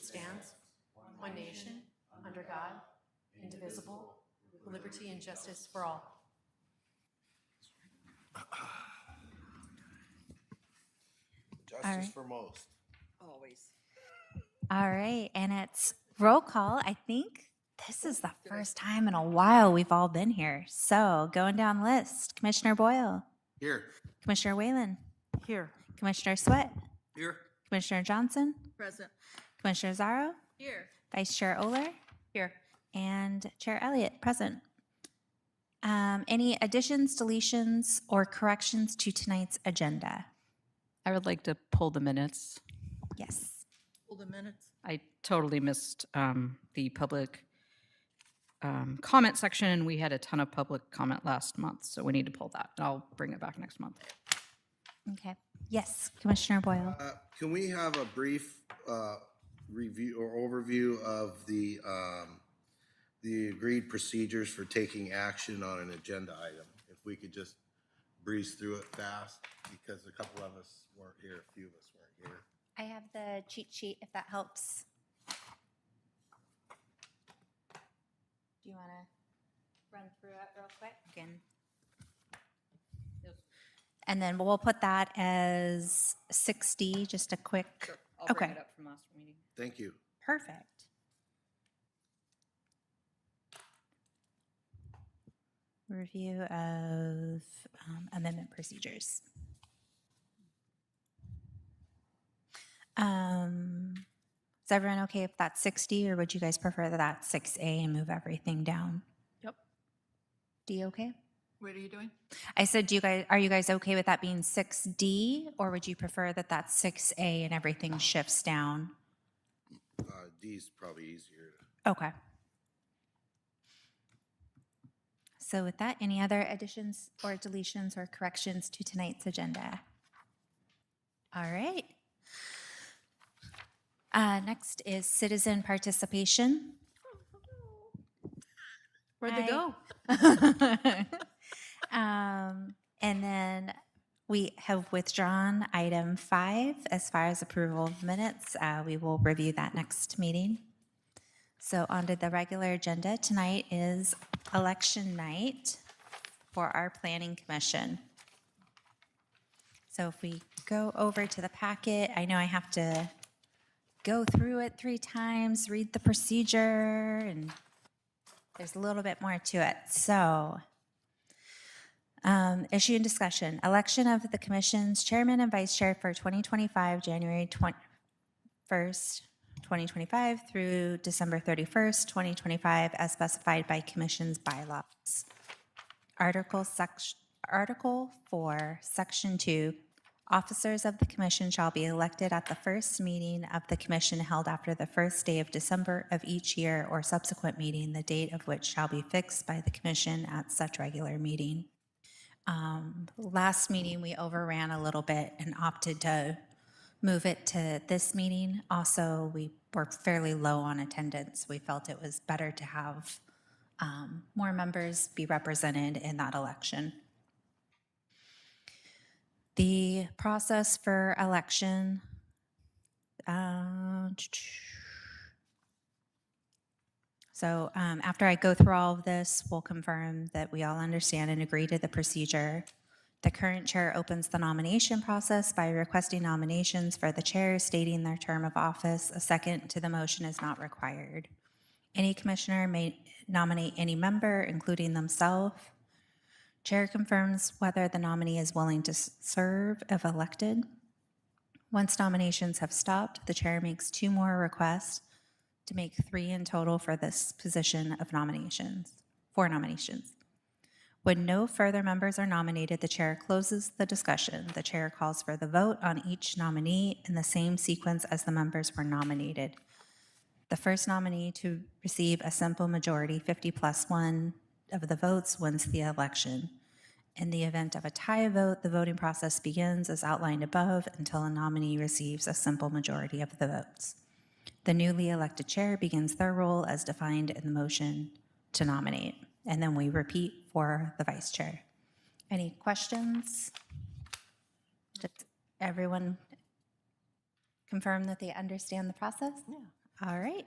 stands, one nation, under God, indivisible, with liberty and justice for all. Justice for most. Always. All right, and it's roll call. I think this is the first time in a while we've all been here. So going down the list, Commissioner Boyle, Here. Commissioner Whalen, Here. Commissioner Sweat, Here. Commissioner Johnson, Present. Commissioner Zaro, Here. Vice Chair Oler, Here. and Chair Elliott, present. Any additions, deletions, or corrections to tonight's agenda? I would like to pull the minutes. Yes. Pull the minutes. I totally missed the public comment section. We had a ton of public comment last month, so we need to pull that. And I'll bring it back next month. Okay. Yes, Commissioner Boyle. Can we have a brief review or overview of the agreed procedures for taking action on an agenda item? If we could just breeze through it fast, because a couple of us weren't here, a few of us weren't here. I have the cheat sheet if that helps. Do you want to run through it real quick? And then we'll put that as 6D, just a quick. Sure. I'll bring Okay. it up from last meeting. Thank you. Perfect. Review of amendment procedures. Is everyone okay if that's 60, or would you guys prefer that that's 6A and move everything down? Yep. D okay? What are you doing? I said, are you guys okay with that being 6D, or would you prefer that that's 6A and everything shifts down? D's probably easier. Okay. So with that, any other additions or deletions or corrections to tonight's agenda? All right. Next is citizen participation. Where'd they go? And then we have withdrawn item 5 as far as approval of minutes. We will review that next meeting. So onto the regular agenda tonight is election night for our planning commission. So if we go over to the packet, I know I have to go through it 3 times, read the procedure, and there's a little bit more to it. So issue and discussion, election of the commission's chairman and vice chair for 2025, January 1st, 2025 through December 31st, 2025, as specified by commission's bylaws. Article 4, Section 2, officers of the commission shall be elected at the first meeting of the commission held after the first day of December of each year or subsequent meeting, the date of which shall be fixed by the commission at such regular meeting. Last meeting, we overran a little bit and opted to move it to this meeting. Also, we were fairly low on attendance. We felt it was better to have more members be represented in that election. The process for election, so after I go through all of this, we'll confirm that we all understand and agree to the procedure. The current chair opens the nomination process by requesting nominations for the chair, stating their term of office. A second to the motion is not required. Any commissioner may nominate any member, including themselves. Chair confirms whether the nominee is willing to serve if elected. Once nominations have stopped, the chair makes 2 more requests to make 3 in total for this position of nominations, 4 nominations. When no further members are nominated, the chair closes the discussion. The chair calls for the vote on each nominee in the same sequence as the members were nominated. The first nominee to receive a simple majority, 50+1 of the votes, wins the election. In the event of a tie vote, the voting process begins as outlined above until a nominee receives a simple majority of the votes. The newly elected chair begins their role as defined in the motion to nominate, and then we repeat for the vice chair. Any questions? Did everyone confirm that they understand the process? Yeah. All right.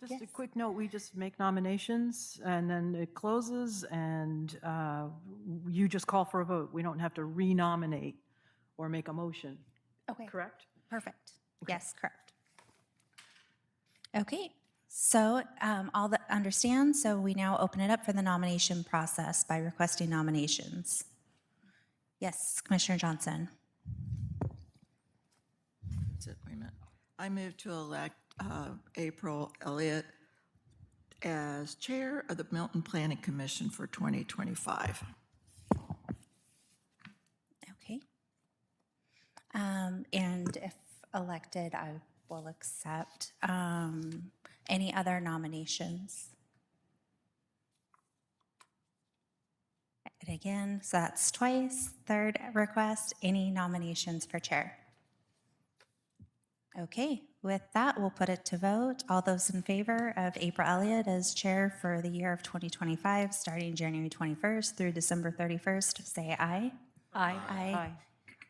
Just a Yes. quick note, we just make nominations and then it closes and you just call for a vote. We don't have to renominate or make a motion, Okay. correct? Perfect. Yes, correct. Okay, so all that understand, so we now open it up for the nomination process by requesting nominations. Yes, Commissioner Johnson. That's it, wait a minute. I move to elect April Elliott as Chair of the Milton Planning Commission for 2025. Okay. And if elected, I will accept. Any other nominations? And again, so that's twice. Third request, any nominations for chair? Okay, with that, we'll put it to vote. All those in favor of April Elliott as chair for the year of 2025, starting January 21st through December 31st, say aye. Aye. Aye.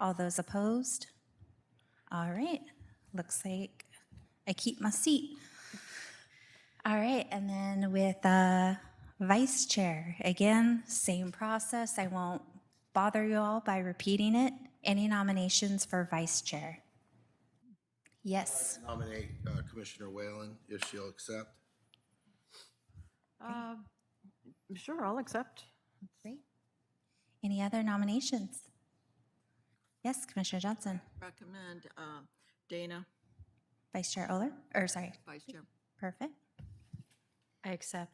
All those opposed? All right, looks like I keep my seat. All right, and then with vice chair, again, same process. I won't bother you all by repeating it. Any nominations for vice chair? Yes. Nominate Commissioner Whalen if she'll accept. Sure, I'll accept. Great. Any other nominations? Yes, Commissioner Johnson. Recommend Dana, Vice Chair Oler, or sorry, Vice Chair. perfect. I accept.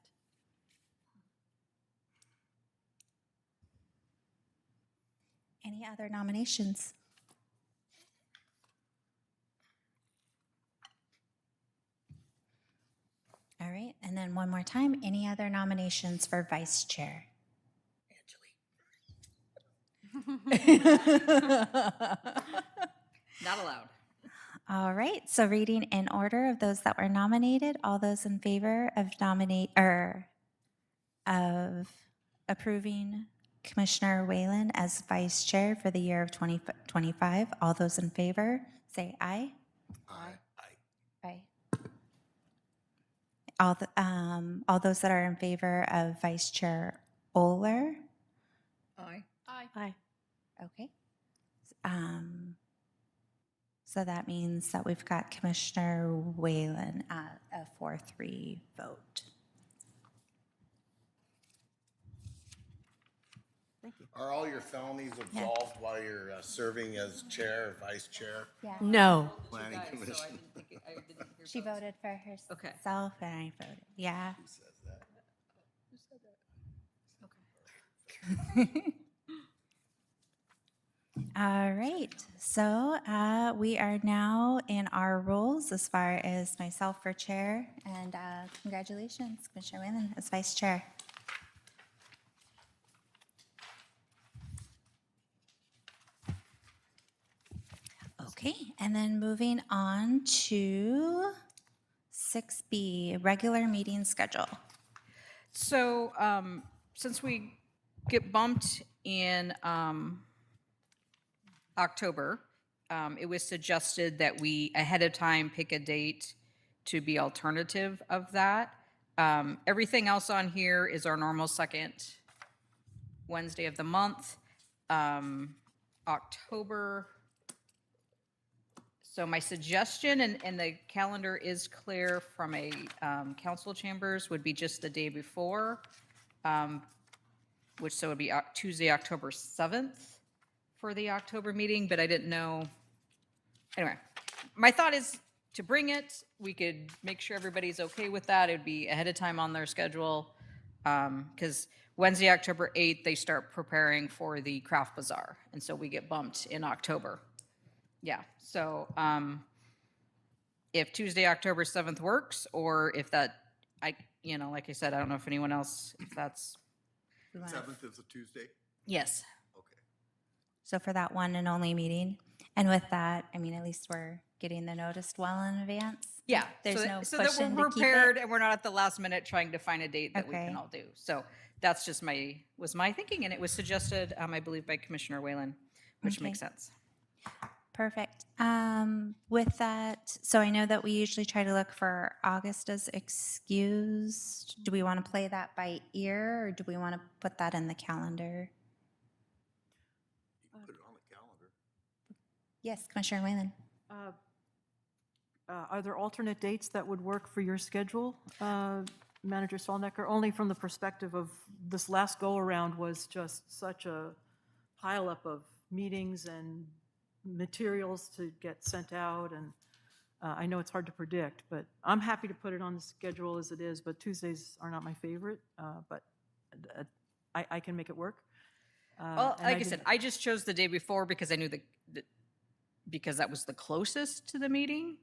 Any other nominations? All right, and then one more time, any other nominations for vice chair? Not allowed. All right, so reading in order of those that were nominated, all those in favor of of approving Commissioner Whalen as vice chair for the year of 2025, all those in favor, say aye. Aye. Aye. All those that are in favor of Vice Chair Oler? Aye. Aye. Okay. So that means that we've got Commissioner Whalen at a 4-3 vote. Thank you. Are all your felonies absolved while you're serving as chair or vice chair? Yeah. No. Planning Commission. She voted for Okay. herself and I voted, yeah. Who says that? All right, so we are now in our roles as far as myself for chair, and congratulations, Commissioner Whalen as vice chair. Okay, and then moving on to 6B, regular meeting schedule. So, since we get bumped in October, it was suggested that we ahead of time pick a date to be alternative of that. Everything else on here is our normal second Wednesday of the month. October. So my suggestion, and the calendar is clear from a council chambers, would be just the day before, which so would be Tuesday, October 7th for the October meeting, but I didn't know. Anyway, my thought is to bring it. We could make sure everybody's okay with that. It would be ahead of time on their schedule. Because Wednesday, October 8th, they start preparing for the craft bazaar. And so we get bumped in October. Yeah, so if Tuesday, October 7th works, or if that, like I said, I don't know if anyone else, if that's. 7th is a Tuesday? Yes. Okay. So for that one and only meeting, and with that, I mean, at least we're getting the notice well in advance. Yeah. There's so no that, so that pushing we're to keep prepared it. and we're not at the last minute trying to find a date that we Okay. can all do. So that's just was my thinking, and it was suggested, I believe, by Commissioner Whalen, which Okay. makes sense. Perfect. With that, so I know that we usually try to look for August as excused. Do we want to play that by ear, or do we want to put that in the calendar? You can put it on the calendar. Yes, Commissioner Whalen. Are there alternate dates that would work for your schedule, Manager Stallnecker? Only from the perspective of this last go-around was just such a pileup of meetings and materials to get sent out, and I know it's hard to predict, but I'm happy to put it on the schedule as it is, but Tuesdays are not my favorite, but I can make it work. Well, And like I didn't- said, I just chose the day before because I knew because that was the closest to the meeting.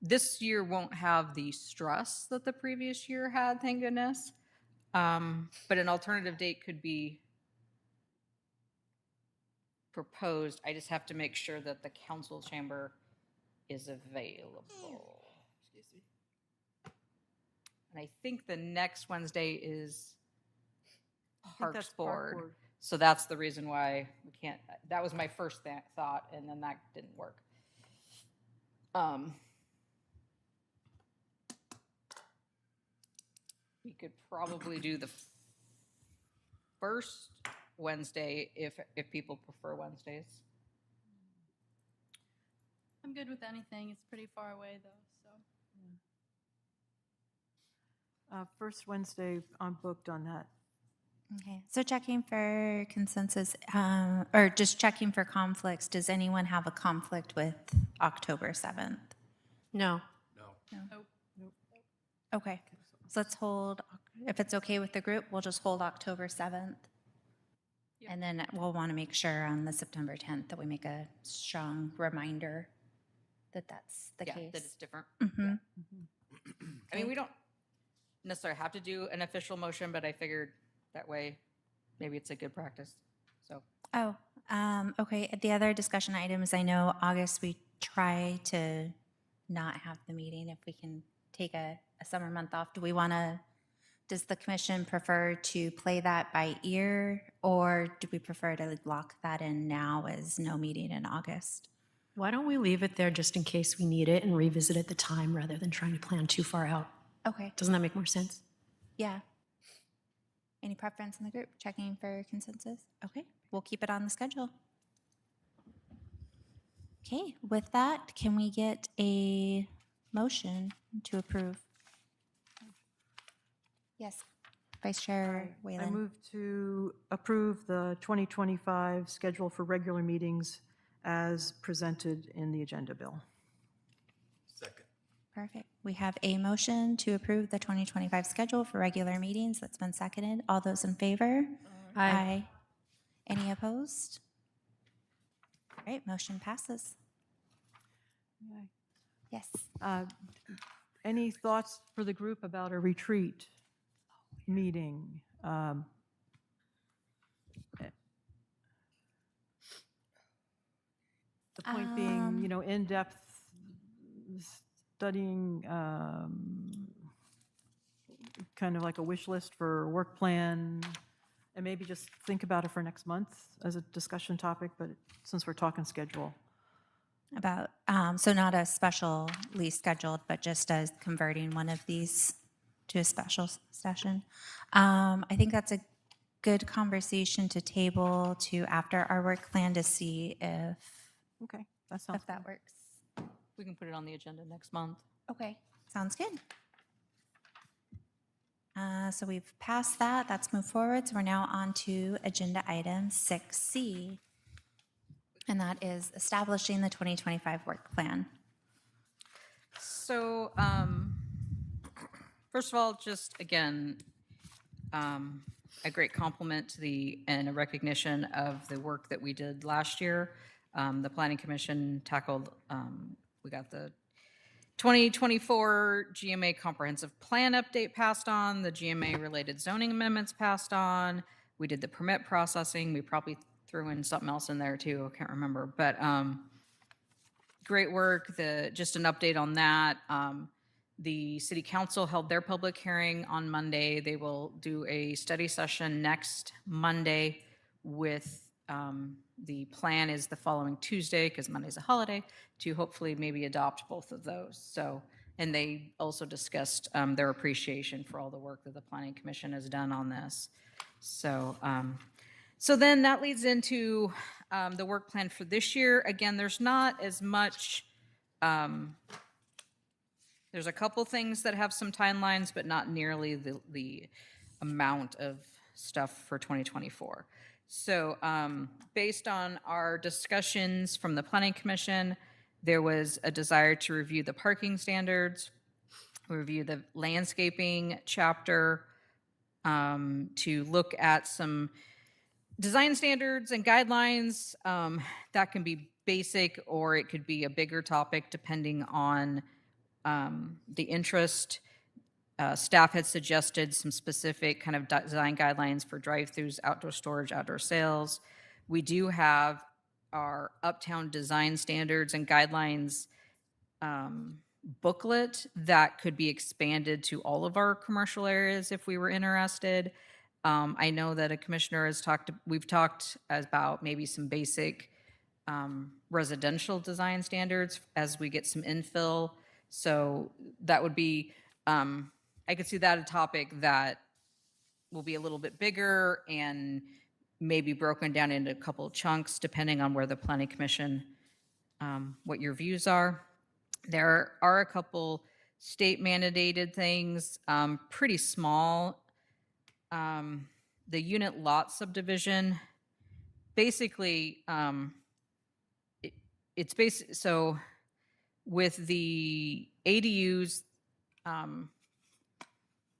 This year won't have the stress that the previous year had, thank goodness. But an alternative date could be proposed. I just have to make sure that the council chamber is available. And I think the next Wednesday is think Parks that's Park Board. Board. So that's the reason why we can't, that was my first thought, and then that didn't work. We could probably do the first Wednesday if people prefer Wednesdays. I'm good with anything. It's pretty far away though, so. First Wednesday, I'm booked on that. Okay, so checking for consensus, or just checking for conflicts. Does anyone have a conflict with October 7th? No. Okay, so let's hold, if it's okay with the group, we'll just hold October 7th. And then we'll want to make sure on the September 10th that we make a strong reminder that that's the Yeah, case. that it's different. Mhm. I mean, we don't necessarily have to do an official motion, but I figured that way, maybe it's a good practice, so. Oh, okay. The other discussion items, I know August, we try to not have the meeting if we can take a summer month off. Do we want to, does the commission prefer to play that by ear, or do we prefer to lock that in now as no meeting in August? Why don't we leave it there just in case we need it and revisit at the time rather than trying to plan too far out? Okay, Doesn't that make more sense? yeah. Any preference in the group? Checking for consensus? Okay, we'll keep it on the schedule. Okay, with that, can we get a motion to approve? Yes, Vice Chair I Whalen. move to approve the 2025 schedule for regular meetings as presented in the agenda bill. Second. Perfect. We have a motion to approve the 2025 schedule for regular meetings that's been seconded. All those in favor? Aye. Any opposed? All right, motion passes. Yes. Any thoughts for the group about a retreat meeting? The point being, you know, in-depth studying, kind of like a wish list for work plan, and maybe just think about it for next month as a discussion topic, but since we're talking schedule. About, so not a specially scheduled, but just as converting one of these to a special session. I think that's a good conversation to table to after our work plan to see if Okay, that sounds good. that works. We can put it on the agenda next month. Okay, sounds good. So we've passed that. That's moved forward. So we're now on to agenda item 6C. And that is establishing the 2025 work plan. So, first of all, just again, a great compliment to and a recognition of the work that we did last year. The Planning Commission tackled, we got the 2024 GMA Comprehensive Plan update passed on, the GMA-related zoning amendments passed on. We did the permit processing. We probably threw in something else in there too. I can't remember, but great work. Just an update on that. The City Council held their public hearing on Monday. They will do a study session next Monday with the plan is the following Tuesday, because Monday's a holiday, to hopefully maybe adopt both of those. So, and they also discussed their appreciation for all the work that the Planning Commission has done on this. So, so then that leads into the work plan for this year. Again, there's not as much, there's a couple things that have some timelines, but not nearly the amount of stuff for 2024. So based on our discussions from the Planning Commission, there was a desire to review the parking standards, review the landscaping chapter, to look at some design standards and guidelines. That can be basic, or it could be a bigger topic depending on the interest. Staff had suggested some specific kind of design guidelines for drive-throughs, outdoor storage, outdoor sales. We do have our Uptown Design Standards and Guidelines booklet that could be expanded to all of our commercial areas if we were interested. I know that a commissioner has we've talked about maybe some basic residential design standards as we get some infill. So that would be, I could see that a topic that will be a little bit bigger and maybe broken down into a couple of chunks depending on where the Planning Commission, what your views are. There are a couple state mandated things, pretty small. The unit lot subdivision, basically, it's basic. So with the ADUs,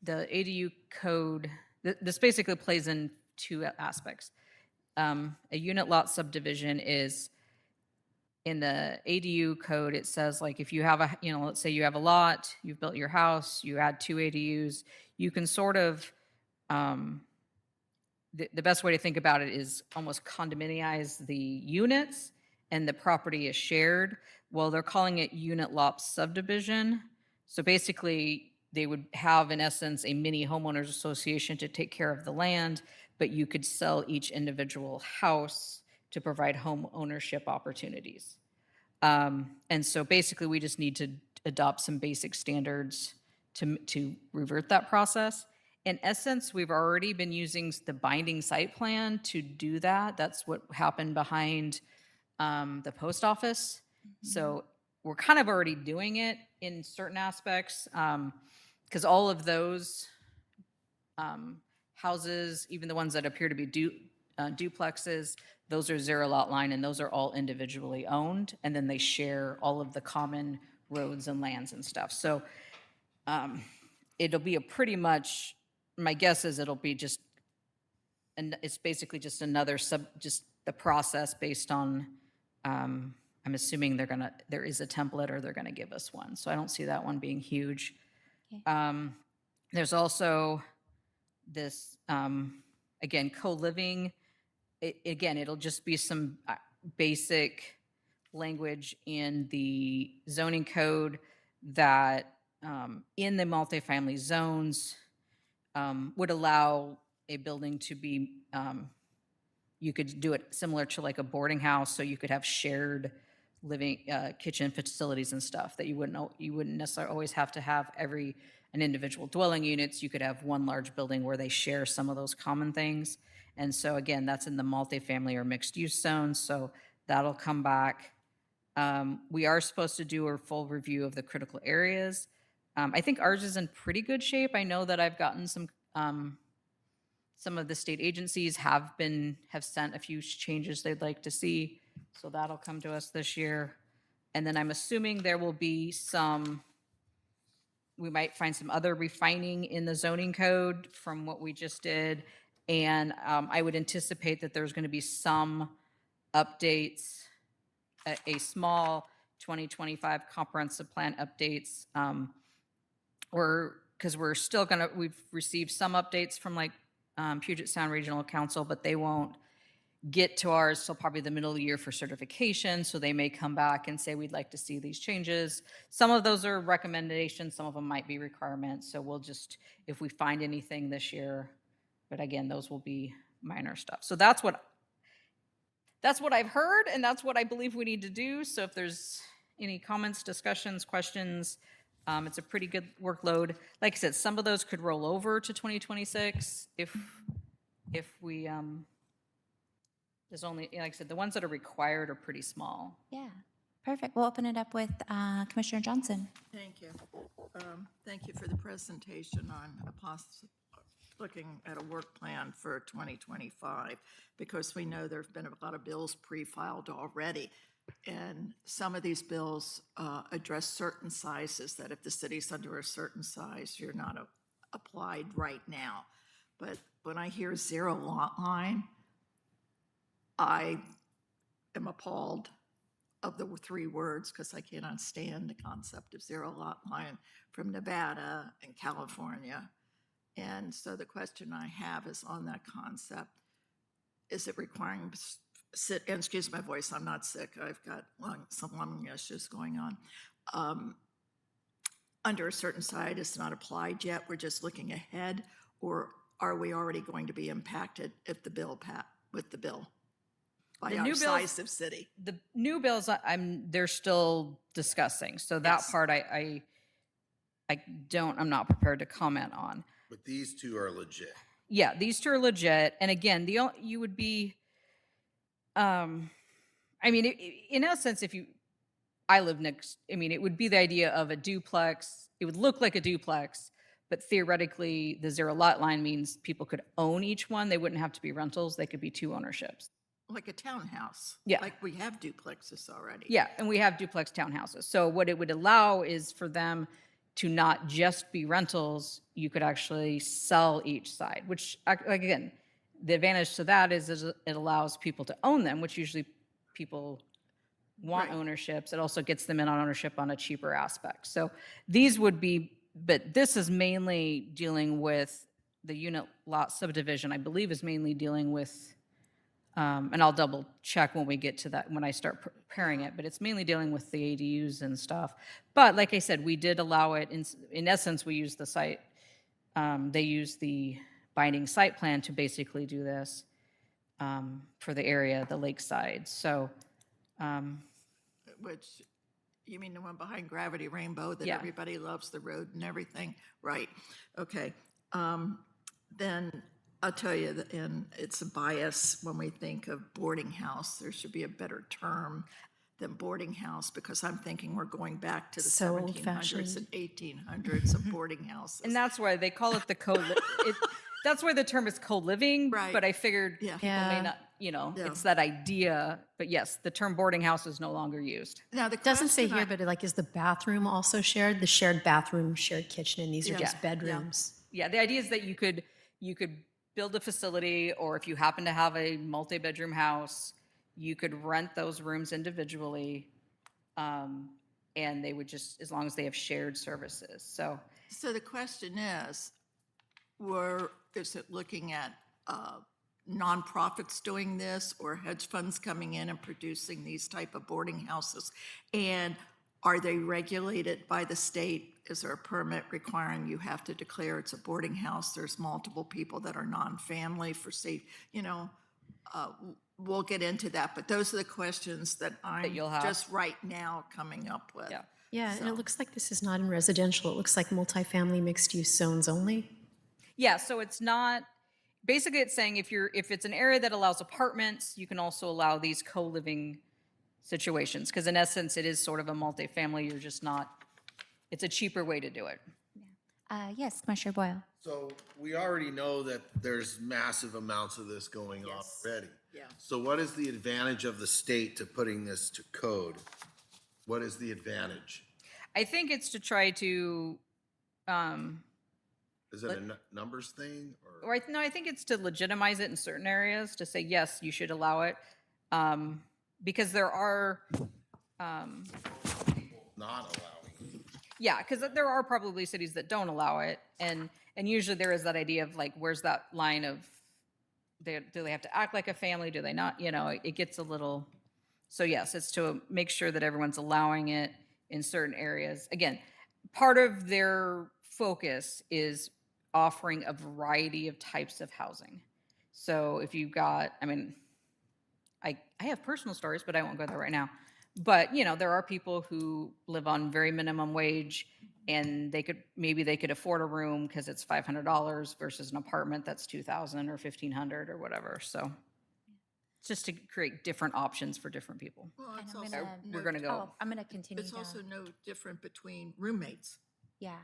the ADU code, this basically plays in two aspects. A unit lot subdivision is, in the ADU code, it says like if you have a, let's say you have a lot, you've built your house, you add 2 ADUs, you can sort of, the best way to think about it is almost condominialize the units and the property is shared. Well, they're calling it unit lot subdivision. So basically, they would have, in essence, a mini homeowners association to take care of the land, but you could sell each individual house to provide home ownership opportunities. And so basically, we just need to adopt some basic standards to revert that process. In essence, we've already been using the binding site plan to do that. That's what happened behind the post office. So we're kind of already doing it in certain aspects, because all of those houses, even the ones that appear to be duplexes, those are 0 lot line, and those are all individually owned, and then they share all of the common roads and lands and stuff. So it'll be a pretty much, my guess is it'll be just, and it's basically just another just the process based on, I'm assuming there is a template or they're gonna give us one. So I don't see that one being huge. Okay. There's also this, again, co-living. Again, it'll just be some basic language in the zoning code that in the multifamily zones would allow a building to be, you could do it similar to like a boarding house, so you could have shared living kitchen facilities and stuff that you wouldn't necessarily always have to have an individual dwelling units. You could have one large building where they share some of those common things. And so again, that's in the multifamily or mixed use zones, so that'll come back. We are supposed to do a full review of the critical areas. I think ours is in pretty good shape. I know that I've gotten some of the state agencies have sent a few changes they'd like to see. So that'll come to us this year. And then I'm assuming there will be we might find some other refining in the zoning code from what we just did. And I would anticipate that there's going to be some updates, a small 2025 comprehensive plan updates. Because we've received some updates from like Puget Sound Regional Council, but they won't get to ours till probably the middle of the year for certification. So they may come back and say, we'd like to see these changes. Some of those are recommendations, some of them might be requirements. So we'll just, if we find anything this year, but again, those will be minor stuff. So that's that's what I've heard, and that's what I believe we need to do. So if there's any comments, discussions, questions, it's a pretty good workload. Like I said, some of those could roll over to 2026 if we, there's only, like I said, the ones that are required are pretty small. Yeah, perfect. We'll open it up with Commissioner Johnson. Thank you. Thank you for the presentation on looking at a work plan for 2025, because we know there've been a lot of bills pre-filed already. And some of these bills address certain sizes that if the city's under a certain size, you're not applied right now. But when I hear zero lot line, I am appalled of the three words, because I cannot stand the concept of zero lot line from Nevada and California. And so the question I have is on that concept, is it requiring, and excuse my voice, I'm not sick, I've got some lung issues going on. Under a certain side, it's not applied yet, we're just looking ahead, or are we already going to be impacted if the bill with the bill? By The our new bills- size of city. The new bills, they're still discussing. So that Yes. part I'm not prepared to comment on. But these two are legit. Yeah, these two are legit. And again, you would be, I mean, in essence, I live next, I mean, it would be the idea of a duplex. It would look like a duplex, but theoretically, the zero lot line means people could own each one. They wouldn't have to be rentals. They could be two ownerships. Like a townhouse. Yeah. Like we have duplexes already. Yeah, and we have duplex townhouses. So what it would allow is for them to not just be rentals, you could actually sell each side, which, like, again, the advantage to that is it allows people to own them, which usually people want Right. ownerships. It also gets them in on ownership on a cheaper aspect. So these would be, but this is mainly dealing with the unit lot subdivision, I believe is mainly dealing with, and I'll double check when we get to that, when I start preparing it, but it's mainly dealing with the ADUs and stuff. But like I said, we did allow it, in essence, we used the site, they used the binding site plan to basically do this for the area, the lakeside. So, Which, you mean the one behind Gravity Rainbow that Yeah. everybody loves, the road and everything? Right, okay. Then I'll tell you, and it's a bias when we think of boarding house, there should be a better term than boarding house, because I'm thinking we're going back to the So 1700s old-fashioned. and 1800s of boarding houses. and that's why they call it that's why the term is co-living, Right. but I figured Yeah. people may not, Yeah. it's that idea. But yes, the term boarding house is no longer used. Now, the Doesn't say question here, but like, is the bathroom also shared? The shared bathroom, shared kitchen, and these are Yeah. just Yeah. bedrooms. Yeah, the idea is that you could build a facility, or if you happen to have a multi-bedroom house, you could rent those rooms individually, and they would just, as long as they have shared services. So So the question is is it looking at nonprofits doing this, or hedge funds coming in and producing these type of boarding houses? And are they regulated by the state? Is there a permit requiring you have to declare it's a boarding house? There's multiple people that are non-family for safe, we'll get into that, but those are the questions that I'm you'll have. just right now coming up with. Yeah. Yeah, and So- it looks like this is not in residential. It looks like multifamily mixed-use zones only. yeah, so it's not, basically it's saying if it's an area that allows apartments, you can also allow these co-living situations, because in essence, it is sort of a multifamily. You're just not, it's a cheaper way to do it. Yes, Commissioner Boyle. So we already know that there's massive amounts of this going on Yes. already. Yeah. So what is the advantage of the state to putting this to code? What is the advantage? I think it's to try to, Is it a numbers thing or? no, I think it's to legitimize it in certain areas, to say, yes, you should allow it. Because there are, Not allowing? yeah, because there are probably cities that don't allow it. And usually there is that idea of like, where's that line of, do they have to act like a family? Do they not? It gets a little, so yes, it's to make sure that everyone's allowing it in certain areas. Again, part of their focus is offering a variety of types of housing. So if you've got, I mean, I have personal stories, but I won't go there right now. But, you know, there are people who live on very minimum wage and maybe they could afford a room because it's $500 versus an apartment that's $2,000 or $1,500 or whatever. So just to create different options for different people. Well, it's I'm also gonna- no We're going to go. Oh, I'm going to continue It's also down. no different between roommates Yeah,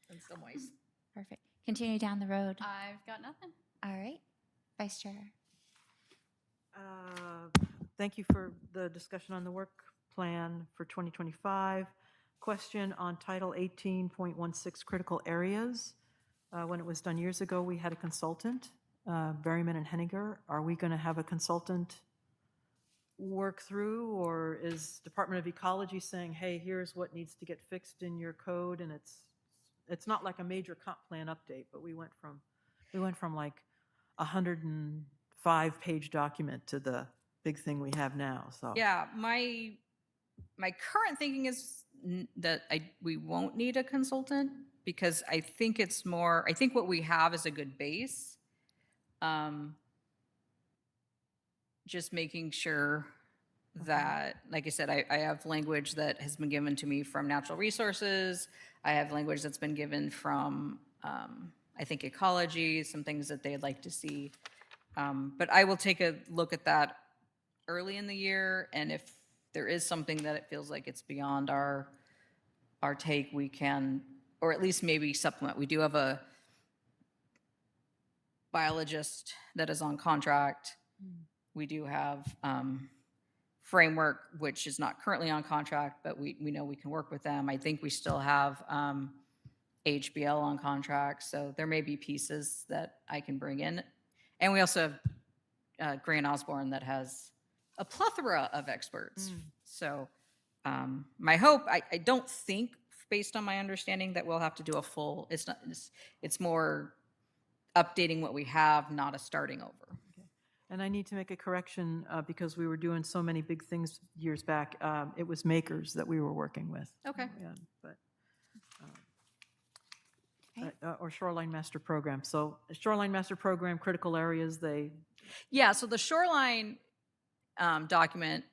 in some ways. perfect. Continue down the road. I've got nothing. All right. Vice Chair. Thank you for the discussion on the work plan for 2025. Question on Title 18.16 critical areas. When it was done years ago, we had a consultant, Berryman and Henniger. Are we going to have a consultant work through, or is Department of Ecology saying, hey, here's what needs to get fixed in your code, and it's not like a major comp plan update, but we went from like a 105-page document to the big thing we have now, so. Yeah, my current thinking is that we won't need a consultant because I think I think what we have is a good base. Just making sure that, like I said, I have language that has been given to me from natural resources. I have language that's been given from, I think, ecology, some things that they'd like to see. But I will take a look at that early in the year, and if there is something that it feels like it's beyond our take, we can, or at least maybe supplement. We do have a biologist that is on contract. We do have Framework, which is not currently on contract, but we know we can work with them. I think we still have HBL on contract, so there may be pieces that I can bring in. And we also have Grant Osborne that has a plethora of experts. So my hope, I don't think, based on my understanding, that we'll have to do a full, it's more updating what we have, not a starting over. And I need to make a correction because we were doing so many big things years back. It was Makers that we were working with. Okay. Yeah, but, or Shoreline Master Program. So Shoreline Master Program, critical areas, Yeah, so the shoreline document,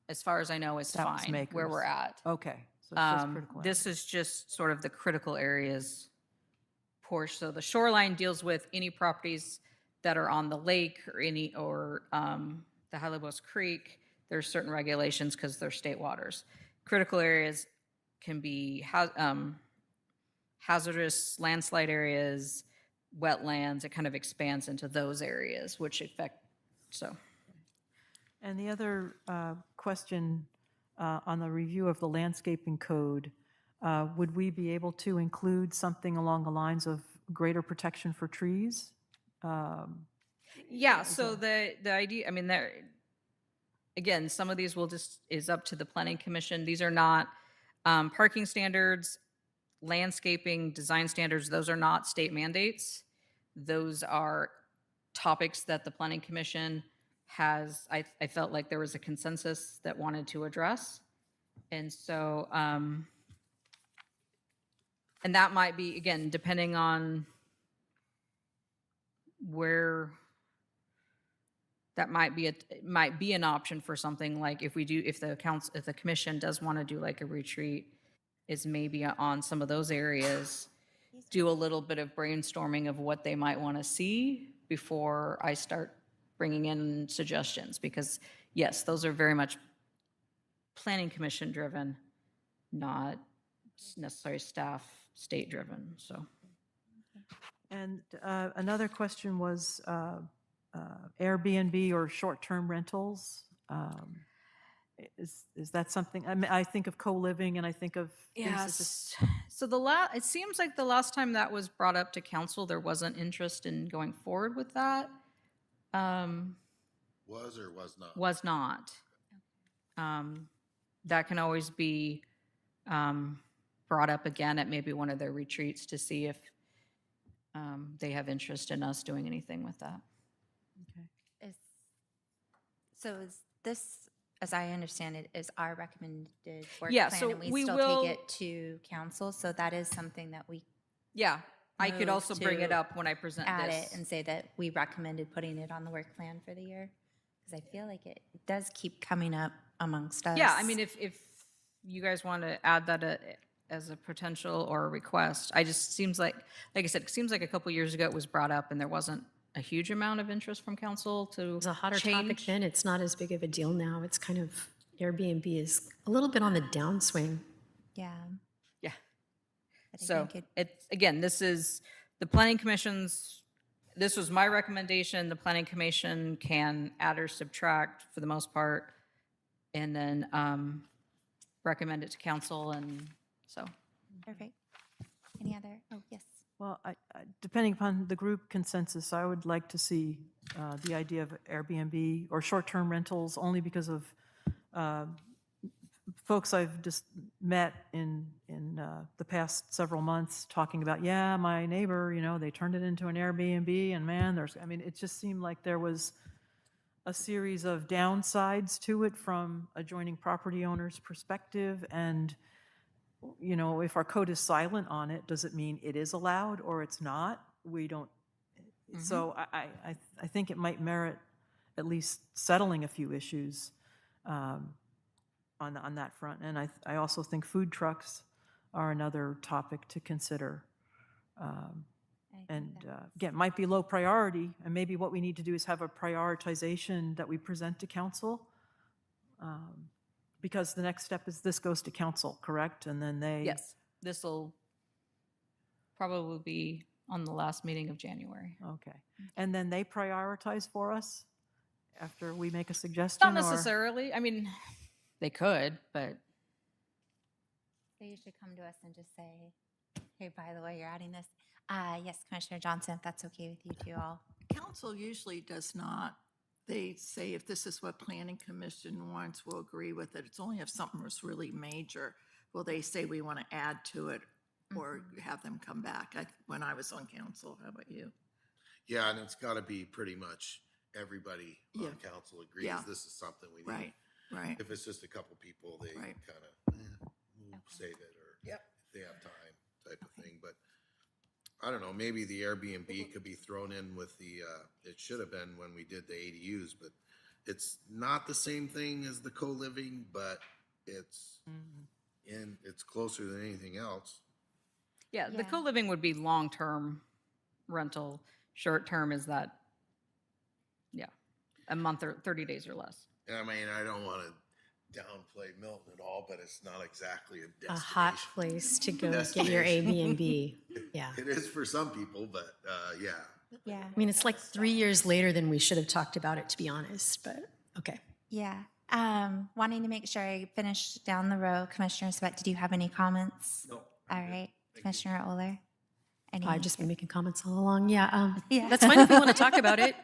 as far as I know, is That was fine where Makers. we're at. okay. So it's just critical areas. This is just sort of the critical areas portion. So the shoreline deals with any properties that are on the lake or the Halibos Creek. There's certain regulations because they're state waters. Critical areas can be hazardous landslide areas, wetlands. It kind of expands into those areas, which affect, so. And the other question on the review of the landscaping code, would we be able to include something along the lines of greater protection for trees? Yeah, so the idea, I mean, again, some of these is up to the planning commission. These are not parking standards, landscaping, design standards. Those are not state mandates. Those are topics that the planning commission has, I felt like there was a consensus that wanted to address. And so, and that might be, again, depending on where that might be an option for something like if the commission does want to do like a retreat, is maybe on some of those areas, do a little bit of brainstorming of what they might want to see before I start bringing in suggestions, because yes, those are very much planning commission driven, not necessarily staff state driven, so. And another question was Airbnb or short-term rentals. Is that something, I mean, I think of co-living and I think of things that just. Yes. So it seems like the last time that was brought up to council, there wasn't interest in going forward with that. Was or was not? Was not. That can always be brought up again at maybe one of their retreats to see if they have interest in us doing anything with that. Okay. So is this, as I understand it, is our recommended work Yeah, plan, so and we we still will- take it to council? So that is something that we Yeah, I could also Move bring it to up when I present add this. it and say that we recommended putting it on the work plan for the year? Because I feel like it does keep coming up amongst us. Yeah, I mean, if you guys want to add that as a potential or a request, I just seems like I said, it seems like a couple years ago it was brought up and there wasn't a huge amount of interest from council to It was a hotter topic change. then. It's not as big of a deal now. It's kind of, Airbnb is a little bit on the downswing. Yeah. Yeah. But I So think it's, again, this is the planning commission's, this was my recommendation. The planning commission can add or subtract for the most part, and then recommend it to council, and so. Perfect. Any other? Oh, yes. Well, depending upon the group consensus, I would like to see the idea of Airbnb or short-term rentals only because of folks I've just met in the past several months talking about, yeah, my neighbor, they turned it into an Airbnb, and man, it just seemed like there was a series of downsides to it from adjoining property owners' perspective. And, if our code is silent on it, does it mean it is allowed or it's not? We don't. So I think it might merit at least settling a few issues on that front. And I also think food trucks are another topic to consider. And again, might be low priority, and maybe what we need to do is have a prioritization that we present to council. Because the next step is this goes to council, correct? And then they. Yes, this will probably be on the last meeting of January. Okay. And then they prioritize for us after we make a suggestion? Not or- necessarily. I mean, they could, but So you should come to us and just say, hey, by the way, you're adding this. Yes, Commissioner Johnson, if that's okay with you two all. Council usually does not. They say if this is what planning commission wants, we'll agree with it. It's only if something was really major, will they say we want to add to it or have them come back. When I was on council, how about you? Yeah, and it's got to be pretty much everybody Yeah. on council agrees Yeah. this is something we need. Right, right. If it's just a couple people, they Right. kind of we'll save it, or Yep. if they have time type of thing. But I don't know, maybe the Airbnb could be thrown in with the, it should have been when we did the ADUs, but it's not the same thing as the co-living, but it's it's closer than anything else. yeah, the Yeah. co-living would be long-term rental. Short-term is that, yeah, a month or 30 days or less. And I mean, I don't want to downplay Milton at all, but it's not exactly a destination. A hot place to go get your Destination. Airbnb. Yeah. It is for some people, but yeah. Yeah. I mean, it's like 3 years later than we should have talked about it, to be honest, but okay. Yeah. Wanting to make sure I finish down the row. Commissioner Sweat, did you have any comments? No. All right. Commissioner Oler? Any? I've just been making comments all along. Yeah. Yeah. That's fine if you want to talk about it.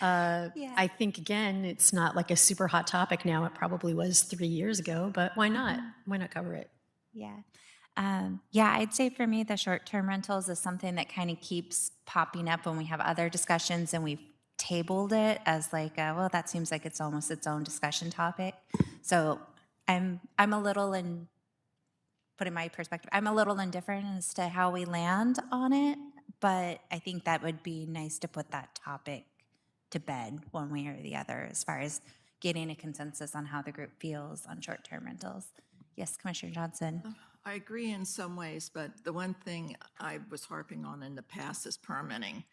Yeah. I think, again, it's not like a super hot topic now. It probably was 3 years ago, but why not? Why not cover it? Yeah. Yeah, I'd say for me, the short-term rentals is something that kind of keeps popping up when we have other discussions, and we've tabled it as like, well, that seems like it's almost its own discussion topic. So I'm a little putting my perspective, I'm a little indifferent as to how we land on it, but I think that would be nice to put that topic to bed one way or the other as far as getting a consensus on how the group feels on short-term rentals. Yes, Commissioner Johnson. I agree in some ways, but the one thing I was harping on in the past is permitting.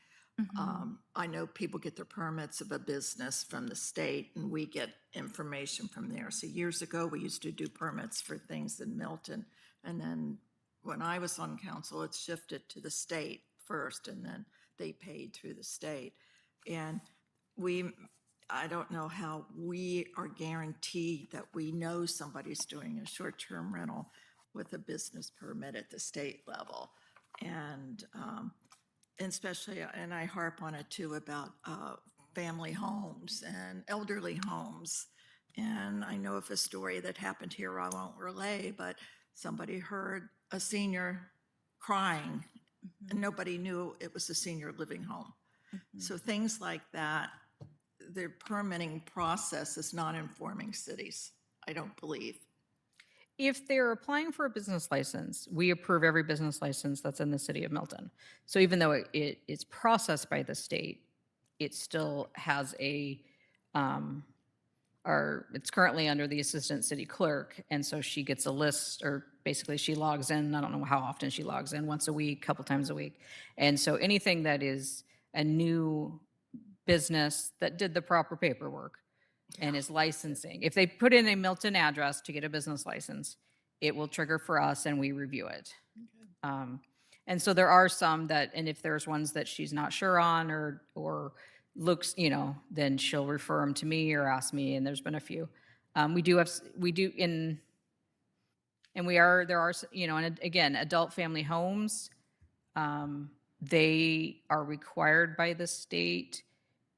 I know people get their permits of a business from the state, and we get information from there. So years ago, we used to do permits for things in Milton. And then when I was on council, it shifted to the state first, and then they paid through the state. And I don't know how we are guaranteed that we know somebody's doing a short-term rental with a business permit at the state level. And especially, and I harp on it too, about family homes and elderly homes. And I know of a story that happened here I won't relay, but somebody heard a senior crying and nobody knew it was a senior living home. So things like that, the permitting process is not informing cities, I don't believe. If they're applying for a business license, we approve every business license that's in the city of Milton. So even though it is processed by the state, it still has a it's currently under the assistant city clerk. And so she gets a list, or basically she logs in, I don't know how often she logs in, once a week, couple times a week. And so anything that is a new business that did the proper paperwork and is licensing, if they put in a Milton address to get a business license, it will trigger for us and we review it. And so there are some that, and if there's ones that she's not sure on or looks, then she'll refer them to me or ask me, and there's been a few. And again, adult family homes, they are required by the state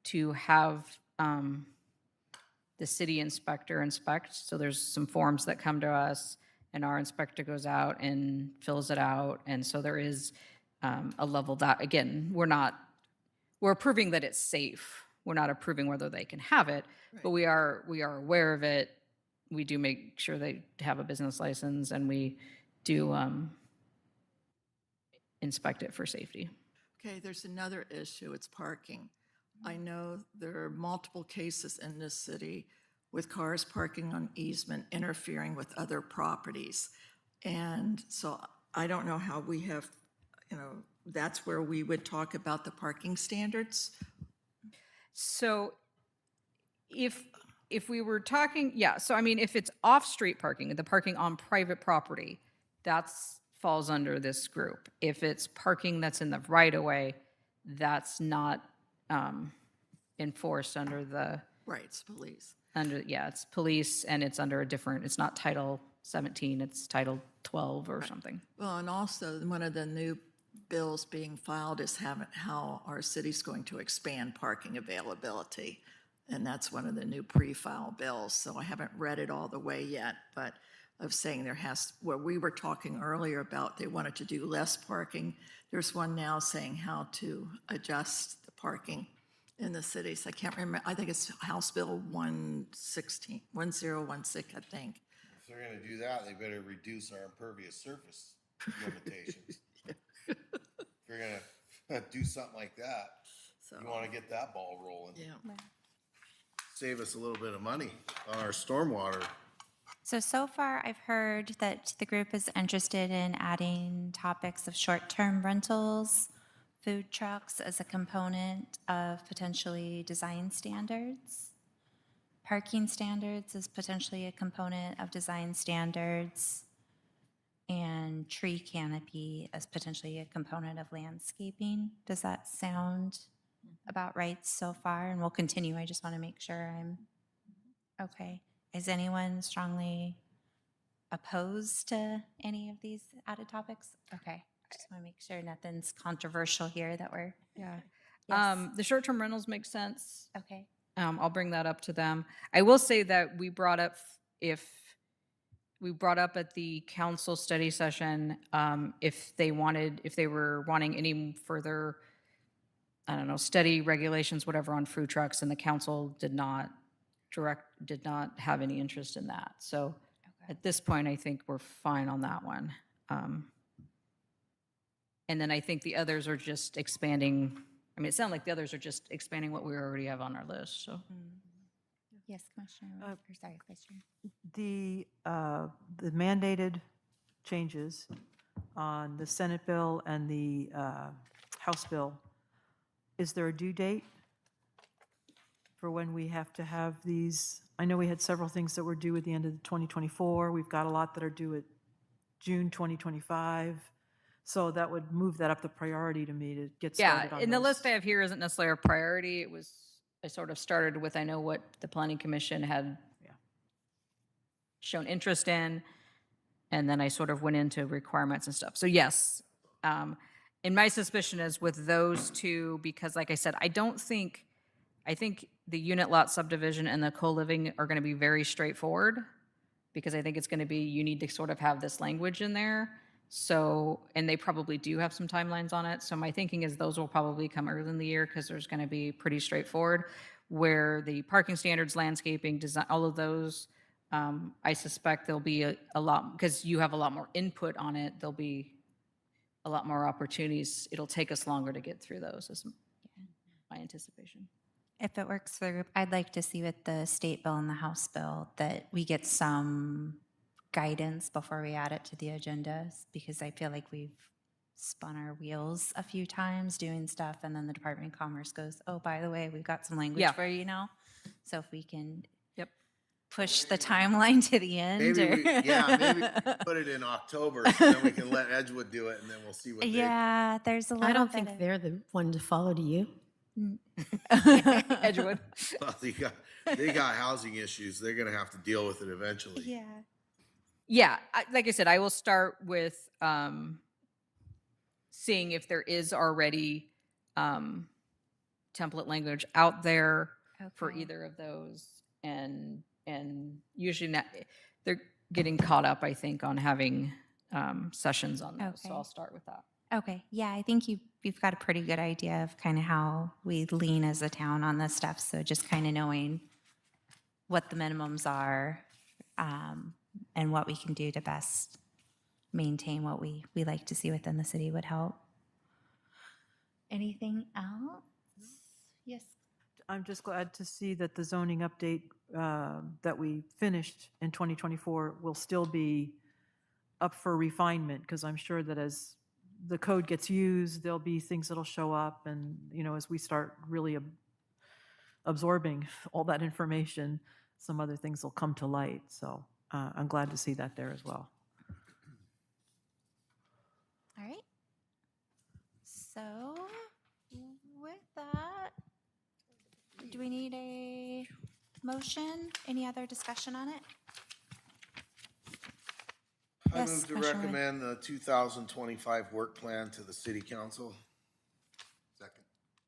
to have the city inspector inspect. So there's some forms that come to us, and our inspector goes out and fills it out. And so there is a level that, again, we're approving that it's safe. We're not approving whether they can have it, but we are aware of it. We do make sure they have a business license, and we do inspect it for safety. Okay, there's another issue, it's parking. I know there are multiple cases in this city with cars parking on easement interfering with other properties. And so I don't know how we have, that's where we would talk about the parking standards. So if we were talking, so I mean, if it's off-street parking, the parking on private property, that's falls under this group. If it's parking that's in the right-of-way, that's not enforced under the, Right, it's police. it's police, and it's under a different, it's not Title 17, it's Title 12 or something. Well, and also, one of the new bills being filed is how our city's going to expand parking availability. And that's one of the new pre-file bills. So I haven't read it all the way yet, but of saying where we were talking earlier about they wanted to do less parking, there's one now saying how to adjust the parking in the cities. I can't remember, I think it's House Bill 1016, I think. If they're gonna do that, they better reduce our impervious surface limitations. If you're gonna do something like that, So, you wanna get that ball rolling. yeah. Save us a little bit of money on our stormwater. So far, I've heard that the group is interested in adding topics of short-term rentals, food trucks as a component of potentially design standards. Parking standards is potentially a component of design standards. And tree canopy as potentially a component of landscaping. Does that sound about right so far? And we'll continue. I just want to make sure I'm okay. Is anyone strongly opposed to any of these added topics? Okay. I just want to make sure nothing's controversial here that we're. Yeah. Yes. The short-term rentals make sense. Okay. I'll bring that up to them. I will say that we brought up at the council study session, if they were wanting any further, I don't know, study regulations, whatever, on food trucks, and the council did not have any interest in that. So at this point, I think we're fine on that one. And then I think the others are just expanding. I mean, it sounds like the others are just expanding what we already have on our list, so. Yes, Commissioner. Or sorry, Vice Chair. The mandated changes on the Senate bill and the House bill, is there a due date for when we have to have these? I know we had several things that were due at the end of 2024. We've got a lot that are due at June 2025. So that would move that up the priority to me to get started on And the those. list I have here isn't necessarily a priority. I sort of started with, I know what the planning commission had shown interest in, and then I sort of went into requirements and stuff. So yes, and my suspicion is with those two, because like I said, I think the unit lot subdivision and the co-living are going to be very straightforward, because I think it's going to be, you need to sort of have this language in there. So, and they probably do have some timelines on it. So my thinking is those will probably come early in the year, because there's going to be pretty straightforward. Where the parking standards, landscaping, design, all of those, I suspect there'll be a lot, because you have a lot more input on it, there'll be a lot more opportunities. It'll take us longer to get through those, is my anticipation. If it works for the group, I'd like to see with the state bill and the House bill that we get some guidance before we add it to the agendas, because I feel like we've spun our wheels a few times doing stuff, and then the Department of Commerce goes, oh, by the way, we've got some language Yeah. for you now. So if we can Yep. push the timeline to the end. Maybe or- we, maybe we can put it in October, so then we can let Edgewood do it, and then we'll see what they. Yeah, there's a little I don't bit think of- they're the one to follow to you. Edgewood. Well, they got housing issues. They're gonna have to deal with it eventually. Yeah. Yeah, like I said, I will start with seeing if there is already template language out there for Okay. either of those, and usually they're getting caught up, I think, on having sessions on those. So Okay. I'll start with that. Okay, yeah, I think you've got a pretty good idea of kind of how we lean as a town on this stuff. So just kind of knowing what the minimums are, and what we can do to best maintain what we like to see within the city would help. Anything else? Yes. I'm just glad to see that the zoning update that we finished in 2024 will still be up for refinement, because I'm sure that as the code gets used, there'll be things that'll show up, and, as we start really absorbing all that information, some other things will come to light. So I'm glad to see that there as well. All right. So with that, do we need a motion? Any other discussion on it? I Yes, move to Commissioner Wood. recommend the 2025 work plan to the city council. Second.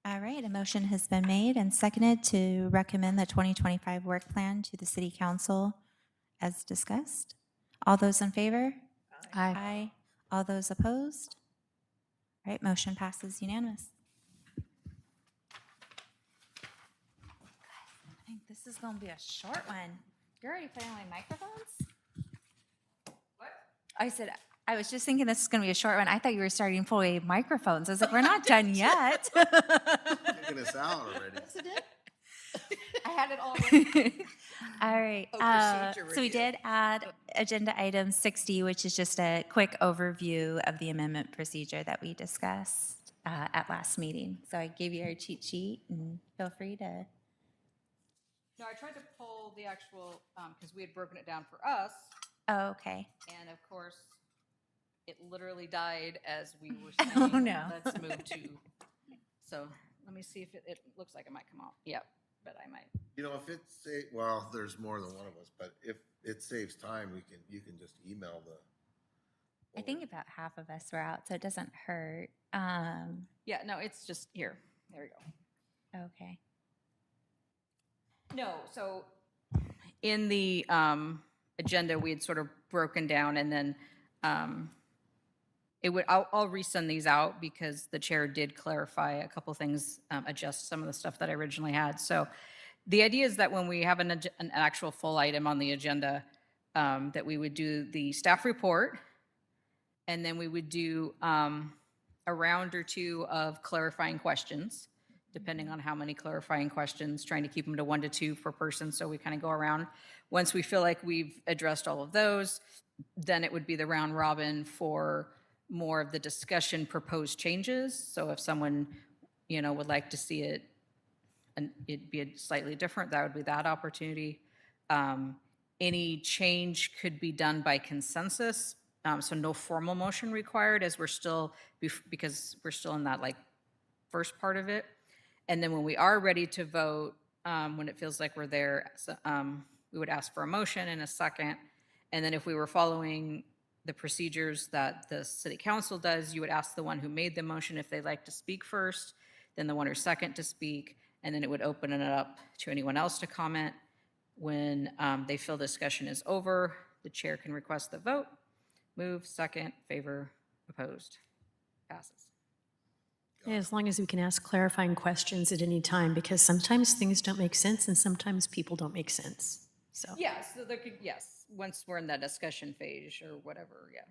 All right, a motion has been made and seconded to recommend the 2025 work plan to the city council as discussed. All those in favor? Aye. Aye. All those opposed? All right, motion passes unanimous. I think this is going to be a short one. You're already putting away microphones? What? I said, I was just thinking this is going to be a short one. I thought you were starting to pull away microphones. I was like, we're not done yet. Taking us out already. I had it all ready. All right. procedure So we review. did add agenda item 60, which is just a quick overview of the amendment procedure that we discussed at last meeting. So I gave you our cheat sheet, and feel free to. No, I tried to pull the actual, because we had broken it down for us, Oh, okay. and of course, it literally died as we were Oh, saying, no. let's move to. So let me see if it looks like it might come out. Yep, but I might. If it say, well, there's more than one of us, but if it saves time, you can just email the. I think about half of us were out, so it doesn't hurt. Yeah, no, it's just here. There we go. Okay. No, so in the agenda, we had sort of broken down, and then I'll resend these out because the chair did clarify a couple things, adjust some of the stuff that I originally had. So the idea is that when we have an actual full item on the agenda, that we would do the staff report, and then we would do a round or two of clarifying questions, depending on how many clarifying questions, trying to keep them to 1 to 2 per person, so we kind of go around. Once we feel like we've addressed all of those, then it would be the round robin for more of the discussion proposed changes. So if someone, would like to see it, and it'd be slightly different, that would be that opportunity. Any change could be done by consensus, so no formal motion required, as we're still, because we're still in that first part of it. And then when we are ready to vote, when it feels like we're there, we would ask for a motion and a second. And then if we were following the procedures that the city council does, you would ask the one who made the motion if they'd like to speak first, then the one who's second to speak, and then it would open it up to anyone else to comment. When they feel discussion is over, the chair can request the vote. Move, second, favor, opposed. Passes. Yeah, as long as we can ask clarifying questions at any time, because sometimes things don't make sense and sometimes people don't make sense. So, Yes, so there could, yes, once we're in that discussion phase or whatever, yeah.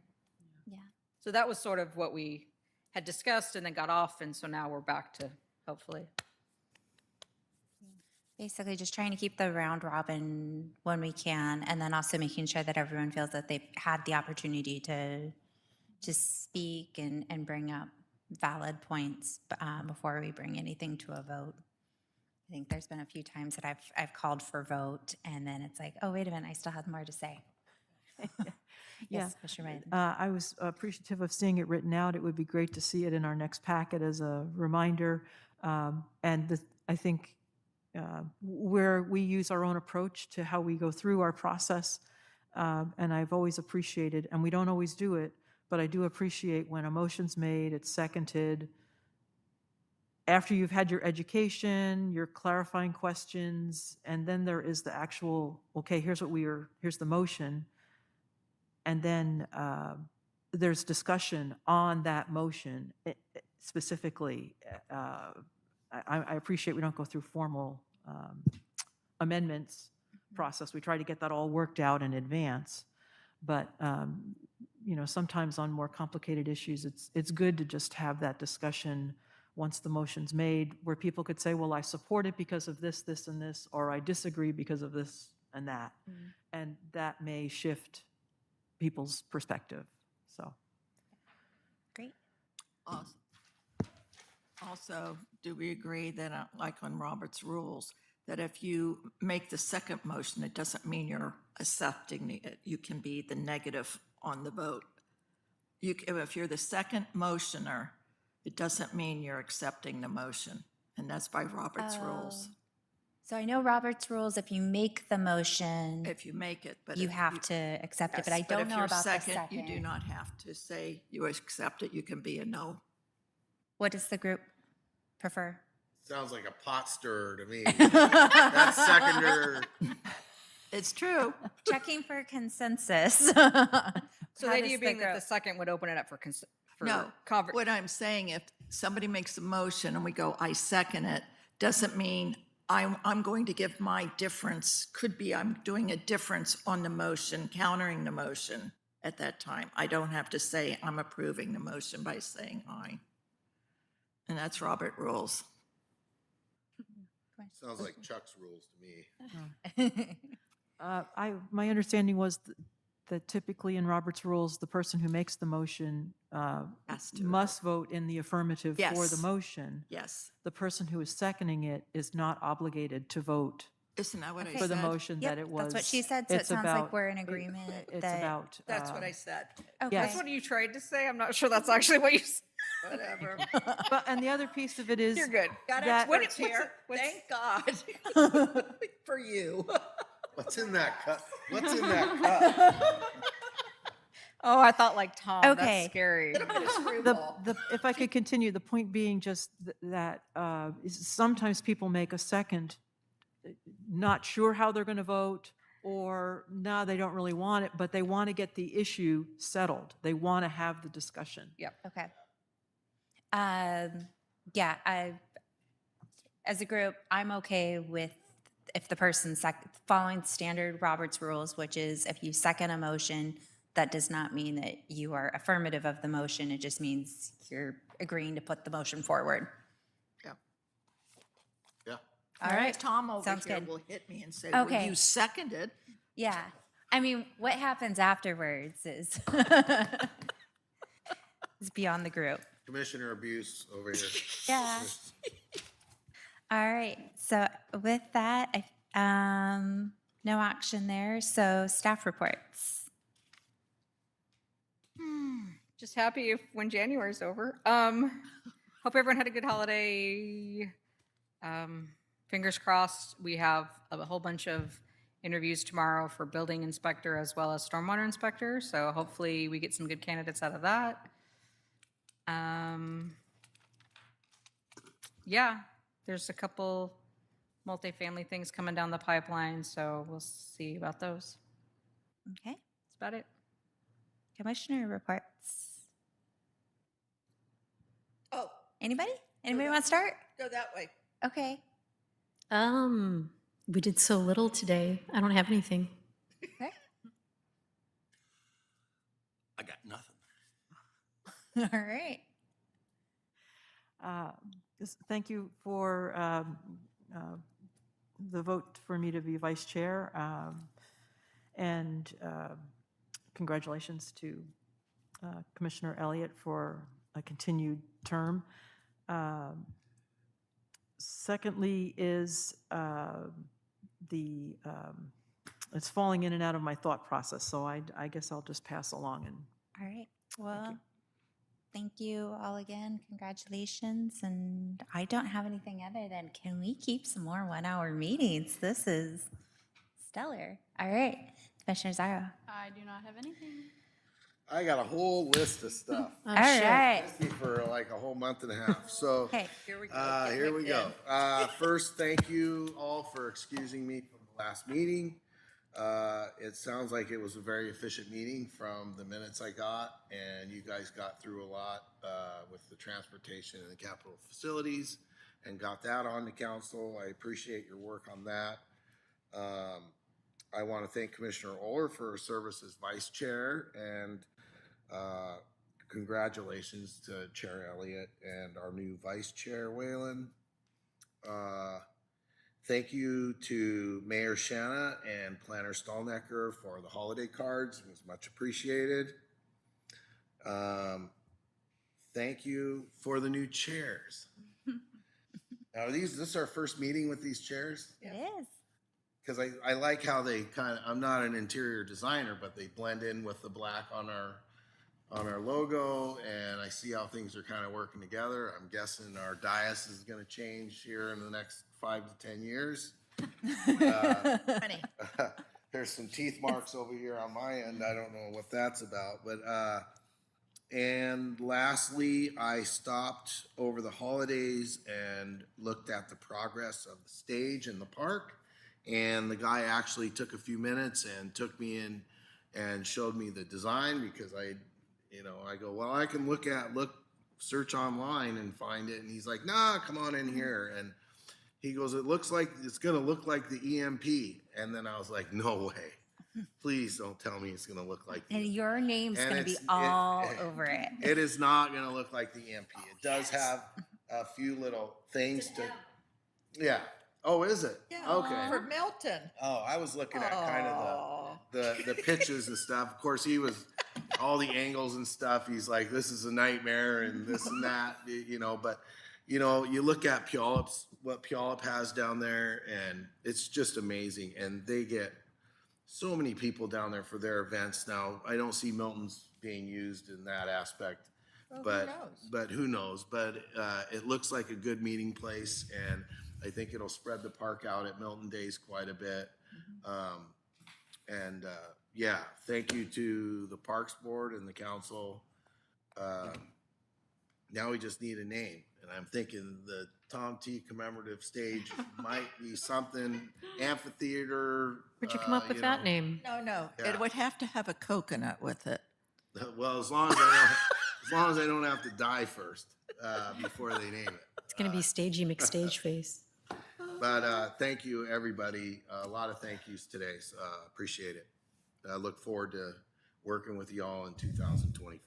Yeah. So that was sort of what we had discussed and then got off, and so now we're back to hopefully. Basically, just trying to keep the round robin when we can, and then also making sure that everyone feels that they've had the opportunity to speak and bring up valid points before we bring anything to a vote. I think there's been a few times that I've called for vote, and then it's like, oh, wait a minute, I still have more to say. Yeah. Yes, Mr. Ryan. I was appreciative of seeing it written out. It would be great to see it in our next packet as a reminder. I think where we use our own approach to how we go through our process, and I've always appreciated, and we don't always do it, but I do appreciate when a motion's made, it's seconded. After you've had your education, your clarifying questions, and then there is the actual, okay, here's the motion. And then there's discussion on that motion specifically. I appreciate we don't go through formal amendments process. We try to get that all worked out in advance. But, sometimes on more complicated issues, it's good to just have that discussion once the motion's made, where people could say, well, I support it because of this, this, and this, or I disagree because of this and that. And that may shift people's perspective, so. Great. Also, do we agree that, like on Robert's rules, that if you make the second motion, it doesn't mean you're accepting it. You can be the negative on the vote. If you're the second motioner, it doesn't mean you're accepting the motion, and that's by Robert's rules. So I know Robert's rules, if you make the motion, If you make it, but. you if have to accept it, but I Yes, don't if know you're about the second. You do not have to say you accept it. You can be a no. What does the group prefer? Sounds like a pot stirrer to me. That seconder, It's true. Checking for consensus. So the idea being that the second would open it up for No, what I'm saying, if somebody makes a motion and we go, I second it, doesn't mean I'm going to give my difference. Could be I'm doing a difference on the motion, countering the motion at that time. I don't have to say I'm approving the motion by saying aye. And that's Robert rules. sounds like Chuck's rules to me. My understanding was that typically in Robert's rules, the person who makes the motion Has to. must vote in the affirmative for the Yes. motion. Yes. The person who is seconding it is not obligated to vote Isn't that what I said? for the motion Yep, that it was. that's what she said, so it it's sounds like about- we're in agreement It's that- about. That's what I said. Okay. Yes. That's what you tried to say. I'm not sure that's actually what you said. Whatever. But, and the other piece of it is. You're good. Got That- experts What- here. what's- Thank God. For you. What's in that cup? What's in that cup? Oh, I thought like Tom. Okay. That's scary. If I could continue, the point being just that sometimes people make a second, not sure how they're going to vote, or no, they don't really want it, but they want to get the issue settled. They want to have the discussion. Okay. Yeah, as a group, I'm okay with if the person's following standard Robert's rules, which is if you second a motion, that does not mean that you are affirmative of the motion. It just means you're agreeing to put the motion forward. Yeah. Yeah. All right. Tom over Sounds here good. will hit me and say, well, Okay. you seconded. Yeah. I mean, what happens afterwards is is beyond the group. Commissioner abuse over here. Yeah. All right. So with that, no action there. So staff reports. Just happy if when January's over. Hope everyone had a good holiday. Fingers crossed. We have a whole bunch of interviews tomorrow for building inspector as well as stormwater inspector. So hopefully we get some good candidates out of that. Yeah, there's a couple multifamily things coming down the pipeline, so we'll see about those. Okay. That's about it. Commissioner reports. Oh, Anybody? Anybody want to start? go that way. Okay. We did so little today. I don't have anything. Okay. I got nothing. All right. Thank you for the vote for me to be vice chair. And congratulations to Commissioner Elliott for a continued term. Secondly is it's falling in and out of my thought process, so I guess I'll just pass along and All right, well, thank you all again, congratulations, and I don't have anything other than, can we keep some more 1-hour meetings? This is stellar. All right, Commissioner Zyra. I do not have anything. I got a whole list of stuff. All right, For like a whole month and a half, so. okay, Here we go. Here we go. First, thank you all for excusing me from the last meeting. It sounds like it was a very efficient meeting from the minutes I got, and you guys got through a lot with the transportation and the capital facilities and got that on the council. I appreciate your work on that. I want to thank Commissioner Oler for her service as vice chair, and congratulations to Chair Elliott and our new vice chair, Whalen. Thank you to Mayor Shanna and Planner Stallnecker for the holiday cards. It was much appreciated. Thank you for the new chairs. Now, this is our first meeting with these chairs? it is. Because I like how they I'm not an interior designer, but they blend in with the black on our logo, and I see how things are kind of working together. I'm guessing our dais is going to change here in the next 5 to 10 years. Funny. There's some teeth marks over here on my end. I don't know what that's about, but and lastly, I stopped over the holidays and looked at the progress of the stage in the park. And the guy actually took a few minutes and took me in and showed me the design, because I go, well, I can search online and find it. And he's like, nah, come on in here. And he goes, it's going to look like the EMP. And then I was like, no way. Please don't tell me it's going to look like the And your name's And going to be it's- all over it. It is not going to look like the EMP. It does have a few little things to. Yeah. Oh, is it? Yeah, Okay. for Milton. Oh, I was looking at kind of Aw. the pitches and stuff. Of course, he was all the angles and stuff. He's like, this is a nightmare and this and that, But you look at Puyallup, what Puyallup has down there, and it's just amazing. And they get so many people down there for their events now. I don't see Milton's being used in that aspect, but who knows? But it looks like a good meeting place, and I think it'll spread the park out at Milton Days quite a bit. Yeah, thank you to the Parks Board and the council. Now we just need a name, and I'm thinking the Tom T. commemorative stage might be something, amphitheater. Where'd you come up with that name? No, Yeah. it would have to have a coconut with it. Well, as long as I don't have to die first before they name it. It's going to be Stagey McStage Face. But thank you, everybody. A lot of thank yous today. So, appreciate it. I look forward to working with y'all in 2025.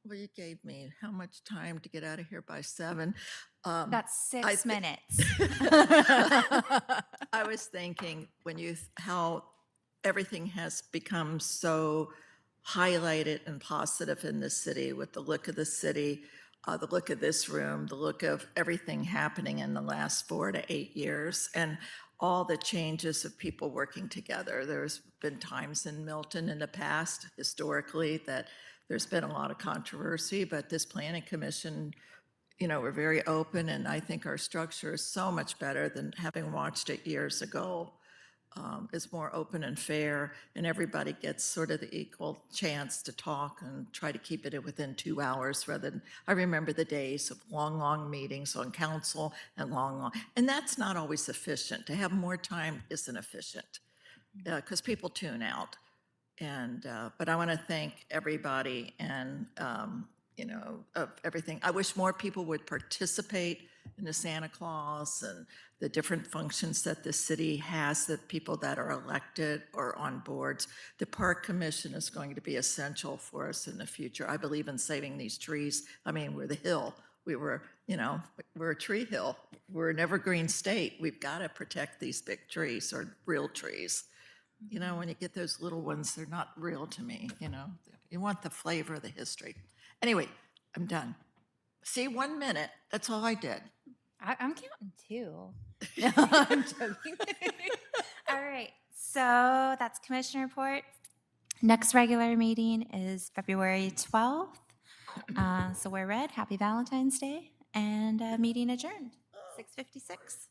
Well, you gave me how much time to get out of here by 7? That's I 6 thi- minutes. I was thinking how everything has become so highlighted and positive in the city, with the look of the city, the look of this room, the look of everything happening in the last 4 to 8 years, and all the changes of people working together. There's been times in Milton in the past, historically, that there's been a lot of controversy, but this planning commission, we're very open, and I think our structure is so much better than having watched it years ago. It's more open and fair, and everybody gets sort of the equal chance to talk and try to keep it within 2 hours rather than, I remember the days of long meetings on council and and that's not always efficient. To have more time isn't efficient because people tune out. But I want to thank everybody and, of everything. I wish more people would participate in the Santa Claus and the different functions that the city has, that people that are elected or on boards. The Park Commission is going to be essential for us in the future. I believe in saving these trees. I mean, we're the hill. we were, we're a tree hill. We're an evergreen state. We've got to protect these big trees or real trees. When you get those little ones, they're not real to me, You want the flavor of the history. Anyway, I'm done. See, 1 minute, that's all I did. I'm counting too. No, I'm joking. All right, so that's commission report. Next regular meeting is February 12th. So we're red. Happy Valentine's Day, and meeting adjourned, 6:56.